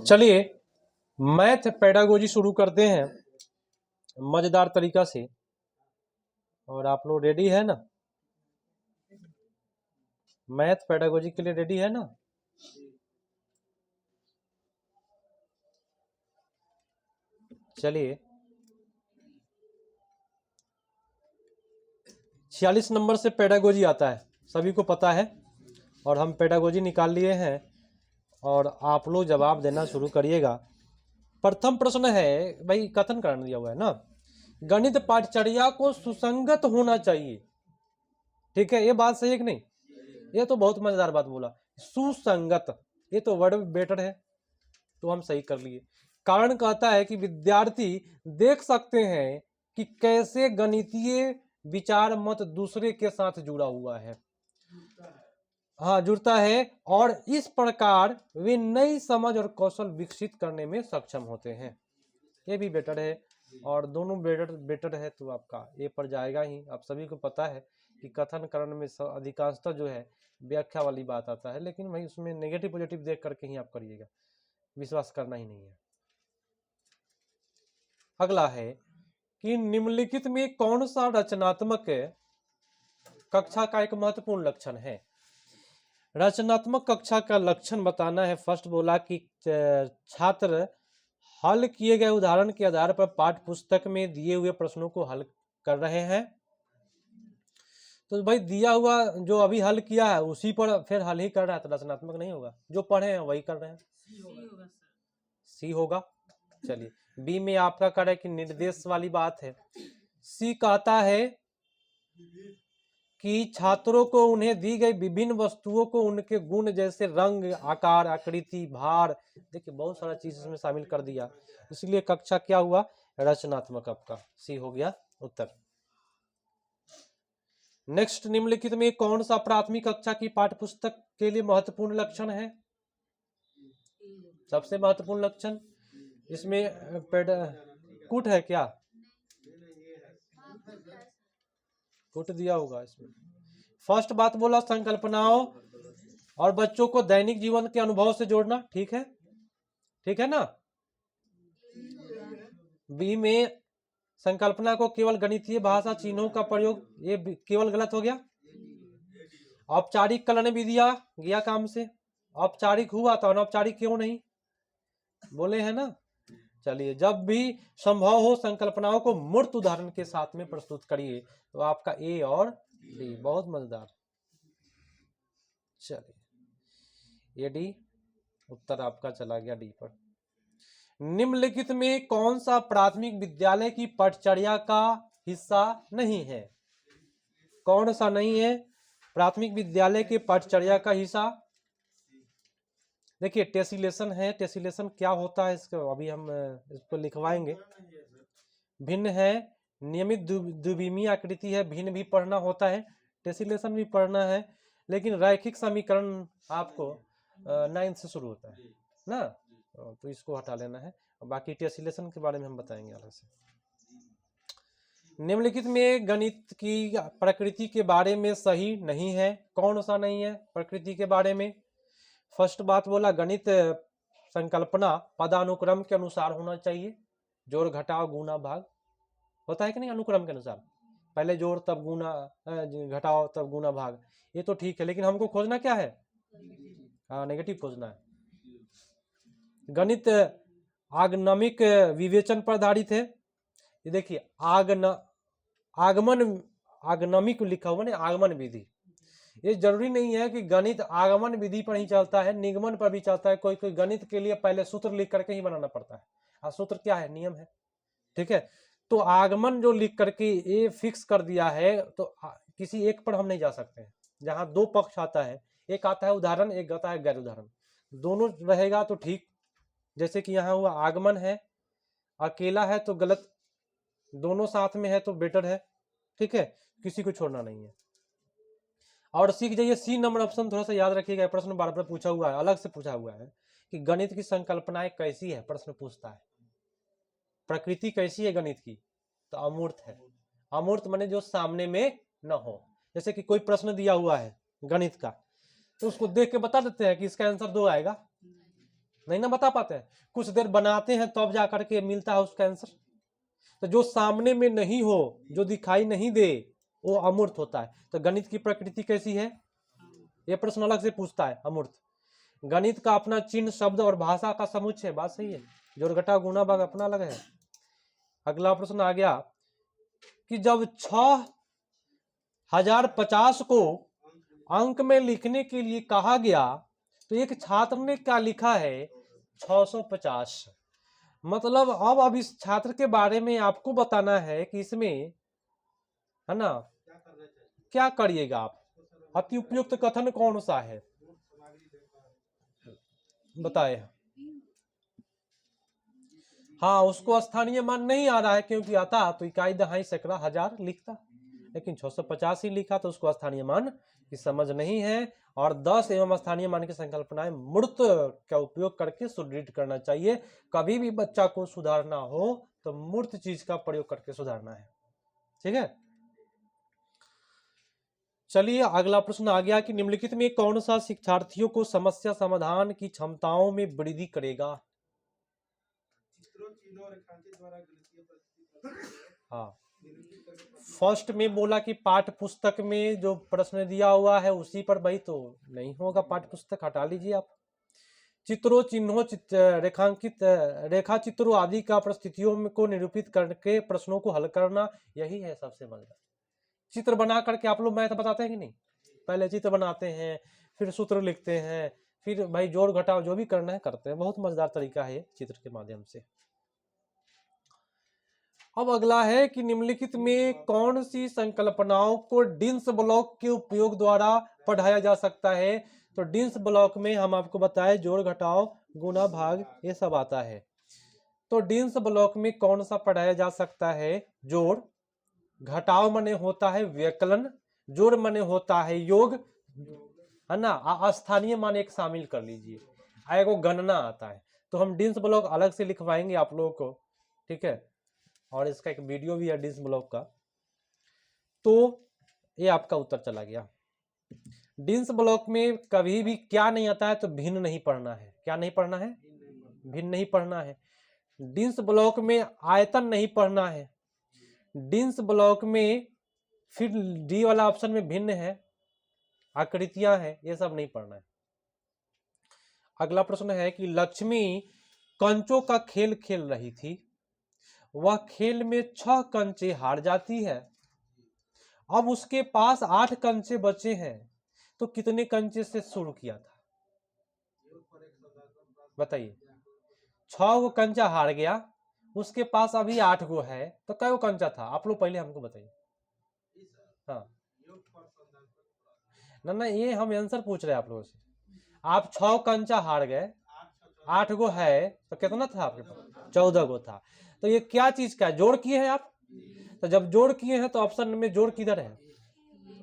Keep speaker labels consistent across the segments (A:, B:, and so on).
A: चलिए math pedagogy शुरू करते हैं मजेदार तरीका से। और आप लोग रेडी है ना? मैथ पेडागोजी के लिए रेडी है ना? चलिए 46 नंबर से पेडागोजी आता है, सभी को पता है। और हम पेडागोजी निकाल लिए हैं और आप लोग जवाब देना शुरू करिएगा। प्रथम प्रश्न है भाई, कथन कारण दिया हुआ है ना, गणित पाठचर्या को सुसंगत होना चाहिए। ठीक है, ये बात सही है कि नहीं? ये तो बहुत मजेदार बात बोला, सुसंगत, ये तो वर्ड बेटर है, तो हम सही कर लिए। कारण कहता है कि विद्यार्थी देख सकते हैं कि कैसे गणितीय विचार मत दूसरे के साथ जुड़ा हुआ है, हाँ जुड़ता है, और इस प्रकार वे नई समझ और कौशल विकसित करने में सक्षम होते हैं। ये भी बेटर है और दोनों बेटर है, तो आपका ए पर जाएगा ही। आप सभी को पता है कि कथन करण में अधिकांशतः जो है व्याख्या वाली बात आता है, लेकिन भाई उसमें नेगेटिव पॉजिटिव देख करके ही आप करिएगा, विश्वास करना ही नहीं है। अगला है कि निम्नलिखित में कौन सा रचनात्मक कक्षा का एक महत्वपूर्ण लक्षण है? रचनात्मक कक्षा का लक्षण बताना है। फर्स्ट बोला कि छात्र हल किए गए उदाहरण के आधार पर पाठ्य पुस्तक में दिए हुए प्रश्नों को हल कर रहे हैं। तो भाई दिया हुआ जो अभी हल किया है उसी पर फिर हल ही कर रहा है, तो रचनात्मक नहीं होगा। जो पढ़े हैं वही कर रहे हैं, सी होगा। चलिए बी में आपका कर है कि निर्देश वाली बात है। सी कहता है कि छात्रों को उन्हें दी गई विभिन्न वस्तुओं को उनके गुण जैसे रंग, आकार, आकृति, भार, देखिए बहुत सारा चीज इसमें शामिल कर दिया, इसलिए कक्षा क्या हुआ? रचनात्मक। आपका सी हो गया उत्तर। नेक्स्ट, निम्नलिखित में कौन सा प्राथमिक कक्षा की पाठ्यपुस्तक के लिए महत्वपूर्ण लक्षण है? सबसे महत्वपूर्ण लक्षण इसमें कुट है क्या? कुट दिया होगा इसमें। फर्स्ट बात बोला संकल्पनाओं और बच्चों को दैनिक जीवन के अनुभव से जोड़ना, ठीक है, ठीक है ना? बी में संकल्पना को केवल गणितीय भाषा चिन्हों का प्रयोग, ये केवल गलत हो गया। औपचारिक कलन भी दिया गया काम से, औपचारिक हुआ तो अनौपचारिक क्यों नहीं, बोले हैं ना। चलिए जब भी संभव हो संकल्पनाओं को मूर्त उदाहरण के साथ में प्रस्तुत करिए, तो आपका ए और डी, बहुत मजेदार। चलिए ये डी उत्तर आपका चला गया डी पर। निम्नलिखित में कौन सा प्राथमिक विद्यालय की पाठचर्या का हिस्सा नहीं है? कौन सा नहीं है प्राथमिक विद्यालय के पाठचर्या का हिस्सा? देखिए टेसिलेशन है, टेसिलेशन क्या होता है इसको अभी हम इसको लिखवाएंगे। भिन्न है, नियमित द्विविमीय आकृति है, भिन्न भी पढ़ना होता है, टेसिलेशन भी पढ़ना है, लेकिन रैखिक समीकरण आपको 9 से शुरू होता है ना, तो इसको हटा लेना है। बाकी टेसिलेशन के बारे में हम बताएंगे अलग से। निम्नलिखित में गणित की प्रकृति के बारे में सही नहीं है, कौन सा नहीं है प्रकृति के बारे में? फर्स्ट बात बोला गणित संकल्पना पदानुक्रम के अनुसार होना चाहिए, जोड़ घटाव गुना भाग होता है कि नहीं, अनुक्रम के अनुसार, पहले जोड़ तब गुना, घटाओ तब गुना भाग, ये तो ठीक है, लेकिन हमको खोजना क्या है? हाँ नेगेटिव खोजना है। गणित आगमनिक विवेचन पर आधारित है। ये देखिए आगमन, आगमनिक लिखा हुआ ना, आगमन विधि, ये जरूरी नहीं है कि गणित आगमन विधि पर ही चलता है, निगमन पर भी चलता है। कोई कोई गणित के लिए पहले सूत्र लिख करके ही बनाना पड़ता है, और सूत्र क्या है? नियम है, ठीक है। तो आगमन जो लिख करके ये फिक्स कर दिया है, तो किसी एक पर हम नहीं जा सकते हैं। जहां दो पक्ष आता है, एक आता है उदाहरण, एक आता है गैर उदाहरण, दोनों रहेगा तो ठीक। जैसे कि यहाँ हुआ आगमन है, अकेला है तो गलत, दोनों साथ में है तो बेटर है, ठीक है, किसी को छोड़ना नहीं है। और सीख जाइए सी नंबर ऑप्शन थोड़ा सा याद रखिएगा, प्रश्न बार बार पूछा हुआ है, अलग से पूछा हुआ है कि गणित की संकल्पनाएं कैसी है, प्रश्न पूछता है। प्रकृति कैसी है गणित की? तो अमूर्त है। अमूर्त माने जो सामने में न हो। जैसे कि कोई प्रश्न दिया हुआ है गणित का, तो उसको देख के बता देते हैं कि इसका आंसर 2 आएगा, नहीं ना बता पाते हैं, कुछ देर बनाते हैं तब जा करके मिलता है उसका आंसर। तो जो सामने में नहीं हो, जो दिखाई नहीं दे, वो अमूर्त होता है। तो गणित की प्रकृति कैसी है, ये प्रश्न अलग से पूछता है। अमूर्त गणित का अपना चिन्ह, शब्द और भाषा का समुच्चय, बात सही है। जोड़ घटा गुणा भाग अपना अलग है। अगला प्रश्न आ गया कि जब 6050 को अंक में लिखने के लिए कहा गया तो एक छात्र ने क्या लिखा है, 650। मतलब अब इस छात्र के बारे में आपको बताना है कि इसमें, है ना, क्या करिएगा आप, अति उपयुक्त कथन कौन सा है, बताए। हाँ, उसको स्थानीय मान नहीं आ रहा है, क्योंकि आता तो इकाई दहाई सैकड़ा हजार लिखता, लेकिन 650 ही लिखा, तो उसको स्थानीय मान की समझ नहीं है। और 10 एवं स्थानीय मान की संकल्पनाएं मूर्त का उपयोग करके सुदृढ़ करना चाहिए। कभी भी बच्चा को सुधारना हो तो मूर्त चीज का प्रयोग करके सुधारना है, ठीक है। चलिए अगला प्रश्न आ गया कि निम्नलिखित में कौन सा शिक्षार्थियों को समस्या समाधान की क्षमताओं में वृद्धि करेगा। हाँ, फर्स्ट में बोला कि पाठ्य पुस्तक में जो प्रश्न दिया हुआ है उसी पर, भाई तो नहीं होगा, पाठ्य पुस्तक हटा लीजिए आप। चित्रों, चिन्हों, रेखांकित रेखा चित्रों आदि का परिस्थितियों को निरूपित करके प्रश्नों को हल करना, यही है सबसे मजेदार। चित्र बना करके आप लोग मैथ बताते हैं कि नहीं, पहले चित्र बनाते हैं, फिर सूत्र लिखते हैं, फिर भाई जोड़ घटाव जो भी करना है करते हैं। बहुत मजेदार तरीका है चित्र के माध्यम से। अब अगला है कि निम्नलिखित में कौन सी संकल्पनाओं को डिन्स ब्लॉक के उपयोग द्वारा पढ़ाया जा सकता है। तो डिन्स ब्लॉक में हम आपको बताए जोड़ घटाव गुना भाग ये सब आता है। तो डिन्स ब्लॉक में कौन सा पढ़ाया जा सकता है, जोड़, घटाव मने होता है व्यकलन, जोड़ मने होता है योग, है ना, अस्थानीय मान एक शामिल कर लीजिए, आएगा गणना आता है। तो हम डिन्स ब्लॉक अलग से लिखवाएंगे आप लोगों को, ठीक है, और इसका एक वीडियो भी है डिन्स ब्लॉक का। तो ये आपका उत्तर चला गया। डिन्स ब्लॉक में कभी भी क्या नहीं आता है, तो भिन्न नहीं पढ़ना है। क्या नहीं पढ़ना है, भिन्न नहीं पढ़ना है। डिन्स ब्लॉक में आयतन नहीं पढ़ना है। डिन्स ब्लॉक में फिर डी वाला ऑप्शन में भिन्न है, आकृतियां हैं, ये सब नहीं पढ़ना है। अगला प्रश्न है कि लक्ष्मी कंचों का खेल खेल रही थी, वह खेल में 6 कंचे हार जाती है, अब उसके पास 8 कंचे बचे हैं, तो कितने कंचे से शुरू किया था, बताइए। 6 गो कंचा हार गया, उसके पास अभी 8 गो है, तो कै गो कंचा था, आप लोग पहले हमको बताइए। हाँ, ना ये हम आंसर पूछ रहे हैं आप लोगों से। आप 6 कंचा हार गए, 8 गो है, तो कितना था आपके पास, 14 गो था। तो ये क्या चीज का जोड़ किए हैं आप, तो जब जोड़ किए हैं तो ऑप्शन में जोड़ किधर है,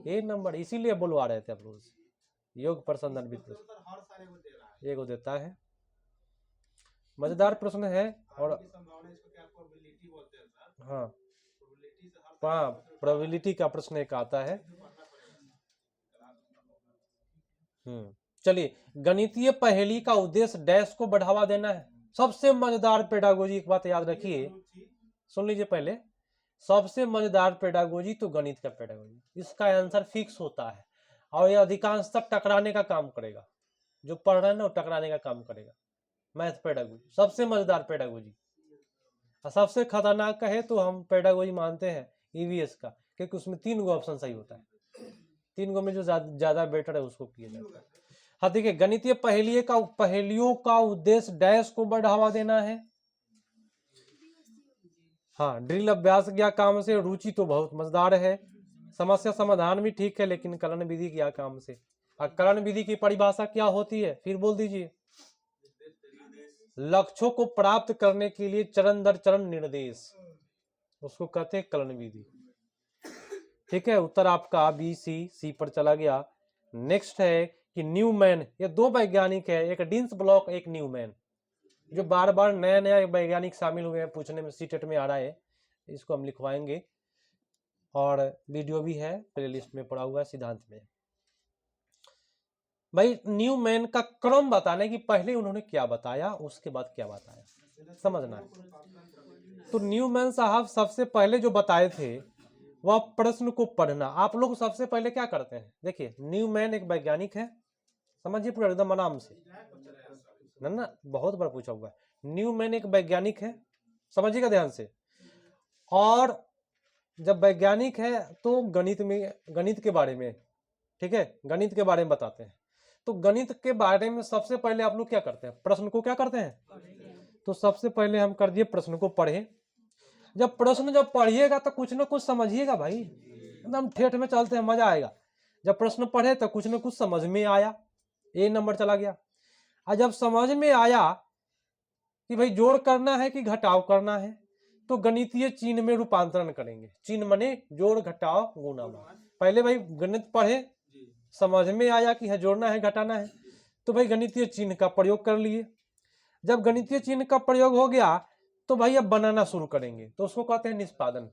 A: ए नंबर, इसीलिए बुलवा रहे थे आप लोग से। योग प्रसंदन वित्त एगो देता है। मजेदार प्रश्न है। और हाँ, प्रोबेबिलिटी का प्रश्न एक आता है। चलिए, गणितीय पहेली का उद्देश्य डैश को बढ़ावा देना है। सबसे मजेदार पेडागोजी, एक बात याद रखिए, सुन लीजिए पहले, सबसे मजेदार पेडागोजी तो गणित का पेडागोजी, इसका आंसर फिक्स होता है और ये अधिकांशतः टकराने का काम करेगा। जो पढ़ रहे हैं ना वो टकराने का काम करेगा। मैथ पेडागोजी सबसे मजेदार पेडागोजी, और सबसे खतरनाक कहे तो हम पेडागोजी मानते हैं ईवीएस का, क्योंकि उसमें 3 गो ऑप्शन सही होता है। 3 गो में जो ज्यादा बेटर है उसको किया जाता है। हाँ देखिए, गणितीय पहेलियों का उद्देश्य डैश को बढ़ावा देना है। हाँ, ड्रिल अभ्यास क्या काम से, रुचि तो बहुत मजेदार है। समस्या समाधान भी ठीक है, लेकिन कलन विधि क्या काम से। कलन विधि की परिभाषा क्या होती है, फिर बोल दीजिए। लक्ष्यों को प्राप्त करने के लिए चरण दर चरण निर्देश, उसको कहते हैं कलन विधि। ठीक है, उत्तर आपका बी सी पर चला गया। नेक्स्ट है कि न्यूमैन, ये 2 वैज्ञानिक है, एक डिन्स ब्लॉक, एक न्यूमैन, जो बार बार नया नया वैज्ञानिक शामिल हुए हैं पूछने में, सीटेट में आ रहा है, इसको हम लिखवाएंगे और वीडियो भी है प्लेलिस्ट में पड़ा हुआ है सिद्धांत में। भाई न्यूमैन का क्रम बताने की पहले उन्होंने क्या बताया उसके बाद क्या बताया समझना है। तो न्यूमैन साहब सबसे पहले जो बताए थे वह प्रश्न को पढ़ना। आप लोग सबसे पहले क्या करते हैं, देखिए न्यूमैन एक वैज्ञानिक है, समझिए पूरा एकदम आराम से, ना बहुत बार पूछा हुआ है। न्यूमैन एक वैज्ञानिक है, समझिएगा ध्यान से। और जब वैज्ञानिक है तो गणित के बारे में, ठीक है, गणित के बारे में बताते हैं। तो गणित के बारे में सबसे पहले आप लोग क्या करते हैं, प्रश्न को क्या करते हैं। तो सबसे पहले हम कर दिए प्रश्न को पढ़े। जब पढ़िएगा तो कुछ ना कुछ समझिएगा भाई, एकदम ठेठ में चलते हैं, मजा आएगा। जब प्रश्न पढ़े तो कुछ ना कुछ समझ में आया, ए नंबर चला गया। और जब समझ में आया कि भाई जोड़ करना है कि घटाव करना है, तो गणितीय चिन्ह में रूपांतरण करेंगे। चिन्ह मने जोड़ घटाव गुणा भाग। पहले भाई गणित पढ़े, समझ में आया कि है जोड़ना है घटाना है, तो भाई गणितीय चिन्ह का प्रयोग कर लिए। जब गणितीय चिन्ह का प्रयोग हो गया तो भाई अब बनाना शुरू करेंगे, तो उसको कहते हैं निष्पादन।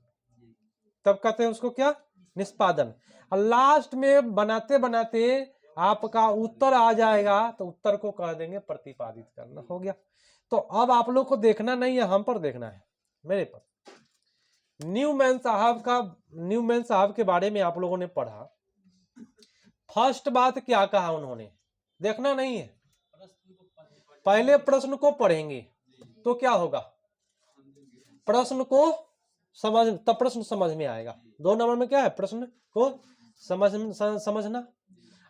A: तब कहते हैं उसको क्या, निष्पादन। और लास्ट में बनाते बनाते आपका उत्तर आ जाएगा, तो उत्तर को कह देंगे प्रतिपादित करना। हो गया। तो अब आप लोग को देखना नहीं है, हम पर देखना है, मेरे पर। न्यूमैन साहब के बारे में आप लोगों ने पढ़ा। फर्स्ट बात क्या कहा उन्होंने, देखना नहीं है, पहले प्रश्न को पढ़ेंगे तो क्या होगा, प्रश्न को समझ, तब प्रश्न समझ में आएगा। 2 नंबर में क्या है, प्रश्न को समझना।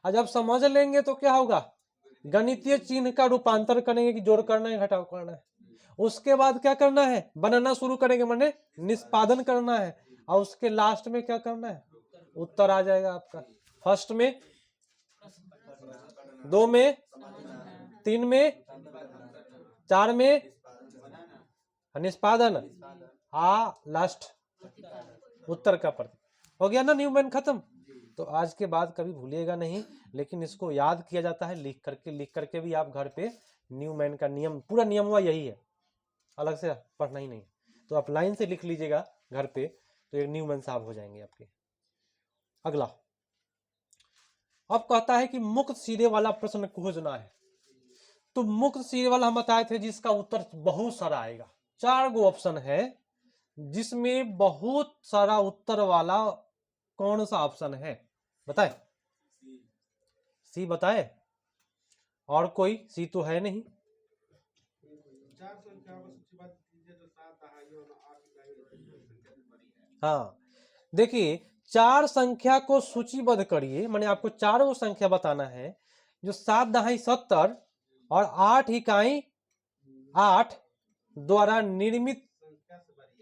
A: और जब समझ लेंगे तो क्या होगा, गणितीय चिन्ह का रूपांतर करेंगे कि जोड़ करना है घटाव करना है। उसके बाद क्या करना है, बनाना शुरू करेंगे, माने निष्पादन करना है। और उसके लास्ट में क्या करना है, उत्तर आ जाएगा आपका। फर्स्ट में, 2 में, 3 में, 4 में निष्पादन, लास्ट उत्तर का प्रति। हो गया ना न्यूमैन खत्म। तो आज के बाद कभी भूलिएगा नहीं, लेकिन इसको याद किया जाता है लिख करके भी आप घर पे न्यूमैन का नियम, पूरा नियम हुआ यही है, अलग से पढ़ना ही नहीं। तो आप लाइन से लिख लीजिएगा घर पे, तो एक न्यूमैन साहब हो जाएंगे आपके। अगला अब कहता है कि मुक्त सिरे वाला प्रश्न खोजना है। तो मुक्त सिरे वाला हम बताए थे जिसका उत्तर बहुत सारा आएगा। 4 गो ऑप्शन है जिसमें बहुत सारा उत्तर वाला कौन सा ऑप्शन है, बताए, सी बताए, और कोई सी तो है नहीं। हाँ देखिए, 4 संख्या को सूचीबद्ध करिए, मैंने आपको 4 गो संख्या बताना है जो 7 दहाई 70 और 8 इकाई 8 द्वारा निर्मित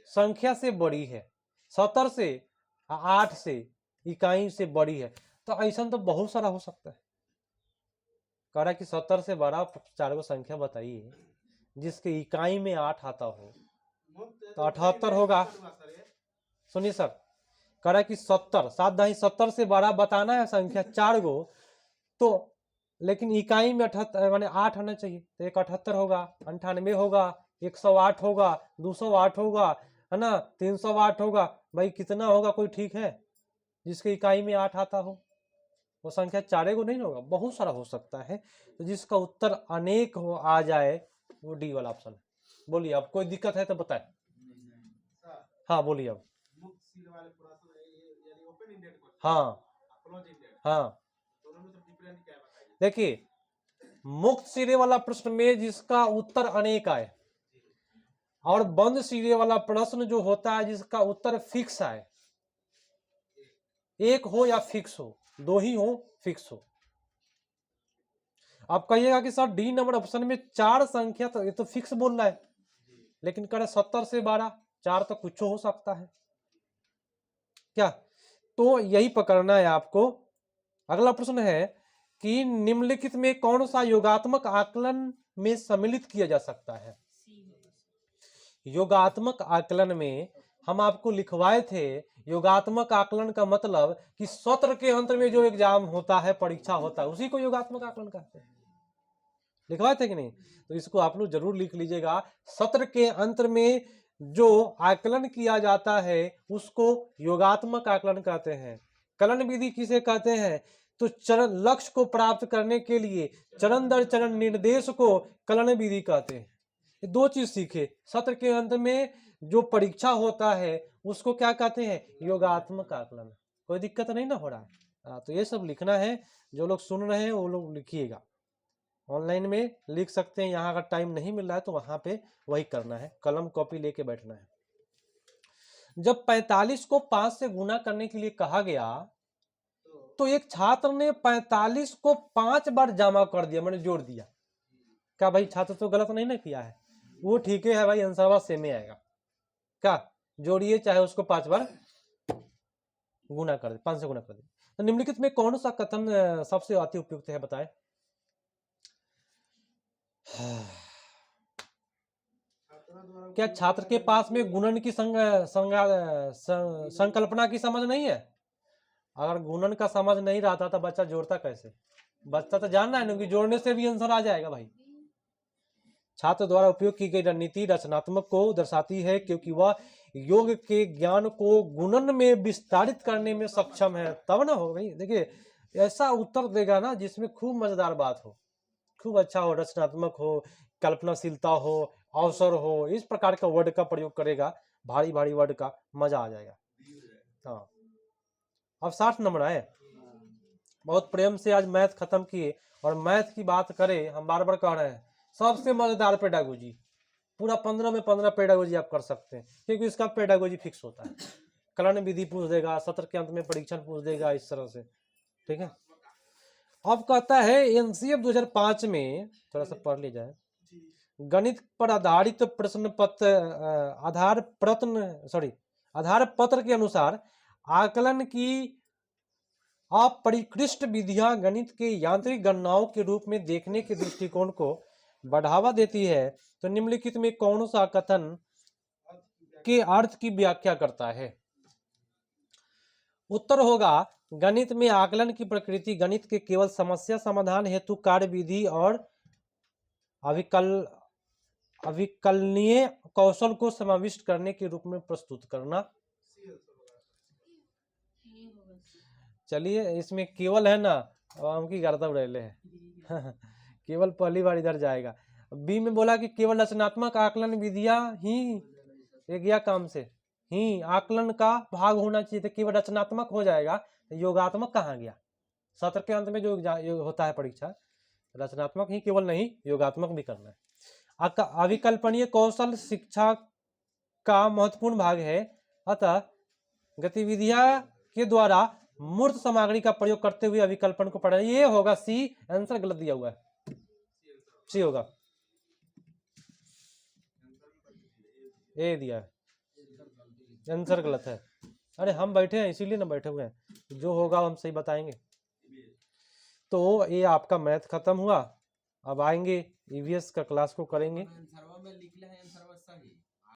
A: संख्या से बड़ी है, 70 से 8 से इकाई से बड़ी है। तो ऐसा तो बहुत सारा हो सकता है। कह रहा कि 70 से बड़ा 4 गो संख्या बताइए जिसके इकाई में 8 आता हो, तो 78 होगा। सुनिए सर, कह रहा कि 70, 7 दहाई 70 से बड़ा बताना है संख्या 4 गो, तो लेकिन इकाई में 78 माने 8 होना चाहिए। तो एक 78 होगा, 98 होगा, 108 होगा, 208 होगा, है ना, 308 होगा। भाई कितना होगा, कोई ठीक है जिसके इकाई में 8 आता हो? वो संख्या 4 गो नहीं होगा, बहुत सारा हो सकता है। तो जिसका उत्तर अनेक हो आ जाए वो डी वाला ऑप्शन है। बोलिए, अब कोई दिक्कत है तो बताए। हाँ बोलिए अब। हाँ हाँ, देखिए मुक्त सिरे वाला प्रश्न में जिसका उत्तर अनेक आए, और बंद सिरे वाला प्रश्न जो होता है जिसका उत्तर फिक्स आए, एक हो या फिक्स हो, 2 ही हो फिक्स हो। आप कहिएगा कि सर डी नंबर ऑप्शन में 4 संख्या, तो ये तो फिक्स बोल रहा है, लेकिन कह रहे 70 से 12, 4 तो कुछ हो सकता है क्या? तो यही पकड़ना है आपको। अगला प्रश्न है कि निम्नलिखित में कौन सा योगात्मक आकलन में सम्मिलित किया जा सकता है? योगात्मक आकलन में हम आपको लिखवाए थे, योगात्मक आकलन का मतलब कि सत्र के अंत में जो एग्जाम होता है, परीक्षा होता है, उसी को योगात्मक आकलन कहते हैं। लिखवाए थे कि नहीं? तो इसको आप लोग जरूर लिख लीजिएगा। सत्र के अंत में जो आकलन किया जाता है उसको योगात्मक आकलन कहते हैं। कलन विधि किसे कहते हैं? तो चरण लक्ष्य को प्राप्त करने के लिए चरण दर चरण निर्देश को कलन विधि कहते हैं। ये दो चीज सीखे। सत्र के अंत में जो परीक्षा होता है उसको क्या कहते हैं, योगात्मक आकलन। कोई दिक्कत नहीं ना हो रहा है। तो ये सब लिखना है, जो लोग सुन रहे हैं वो लोग लिखिएगा, ऑनलाइन में लिख सकते हैं। यहाँ अगर टाइम नहीं मिल रहा है तो वहां पे वही करना है, कलम कॉपी लेके बैठना है। जब 45 को 5 से गुना करने के लिए कहा गया तो एक छात्र ने 45 को 5 बार जमा कर दिया, मैंने जोड़ दिया। क्या भाई छात्र तो गलत नहीं ना किया है, वो ठीक है भाई, आंसर सेम ही आएगा। क्या जोड़िए, चाहे उसको 5 बार गुना कर दे, 5 से गुना कर दे। तो निम्नलिखित में कौन सा कथन सबसे अति उपयुक्त है, बताएं। क्या छात्र के पास में गुणन की संकल्पना की समझ नहीं है? अगर गुणन का समझ नहीं रहा था तो बच्चा जोड़ता कैसे? बच्चा तो जानना है ना कि जोड़ने से भी आंसर आ जाएगा भाई। छात्र द्वारा उपयोग की गई रणनीति रचनात्मक को दर्शाती है क्योंकि वह योग के ज्ञान को गुणन में विस्तारित करने में सक्षम है। तब ना हो भाई, देखिए ऐसा उत्तर देगा ना जिसमें खूब मजेदार बात हो, खूब अच्छा हो, रचनात्मक हो, कल्पनाशीलता हो, अवसर हो, इस प्रकार का वर्ड का प्रयोग करेगा, भारी भारी वर्ड का, मजा आ जाएगा। हाँ, अब 60 नंबर आए। बहुत प्रेम से आज मैथ खत्म किए, और मैथ की बात करें, हम बार बार कह रहे हैं सबसे मजेदार पेडागोजी, पूरा 15 में 15 पेडागोजी आप कर सकते हैं, क्योंकि इसका पेडागोजी फिक्स होता है। कलन विधि पूछ देगा, सत्र के अंत में परीक्षण पूछ देगा, इस तरह से, ठीक है। अब कहता है एनसीएफ 2005 में, थोड़ा सा पढ़ ली जाए, गणित पर आधारित प्रश्न पत्र आधार पत्र के अनुसार आकलन की अपरिष्कृत विधियां गणित के यांत्रिक गणनाओं के रूप में देखने के दृष्टिकोण को बढ़ावा देती है। तो निम्नलिखित में कौन सा कथन के अर्थ की व्याख्या करता है? उत्तर होगा गणित में आकलन की प्रकृति गणित के केवल समस्या समाधान हेतु कार्य विधि और अविकलनीय कौशल को समाविष्ट करने के रूप में प्रस्तुत करना। चलिए, इसमें केवल है ना, हम की गर्दा उड़ेले है केवल पहली बार इधर जाएगा। बी में बोला कि केवल रचनात्मक आकलन विधियां ही एक गया काम से ही आकलन का भाग होना चाहिए, तो केवल रचनात्मक हो जाएगा, योगात्मक कहाँ गया? सत्र के अंत में जो होता है परीक्षा, रचनात्मक ही केवल नहीं, योगात्मक भी करना है। अविकल्पनीय कौशल शिक्षा का महत्वपूर्ण भाग है, अतः गतिविधियां के द्वारा मूर्त सामग्री का प्रयोग करते हुए अविकल्पन को पढ़ा। ये होगा सी, आंसर गलत दिया हुआ है, सी होगा, ए दिया है, आंसर गलत है। अरे हम बैठे हैं इसीलिए ना बैठे हुए हैं, जो होगा हम सही बताएंगे। तो ये आपका मैथ खत्म हुआ, अब आएंगे ईवीएस का क्लास को करेंगे।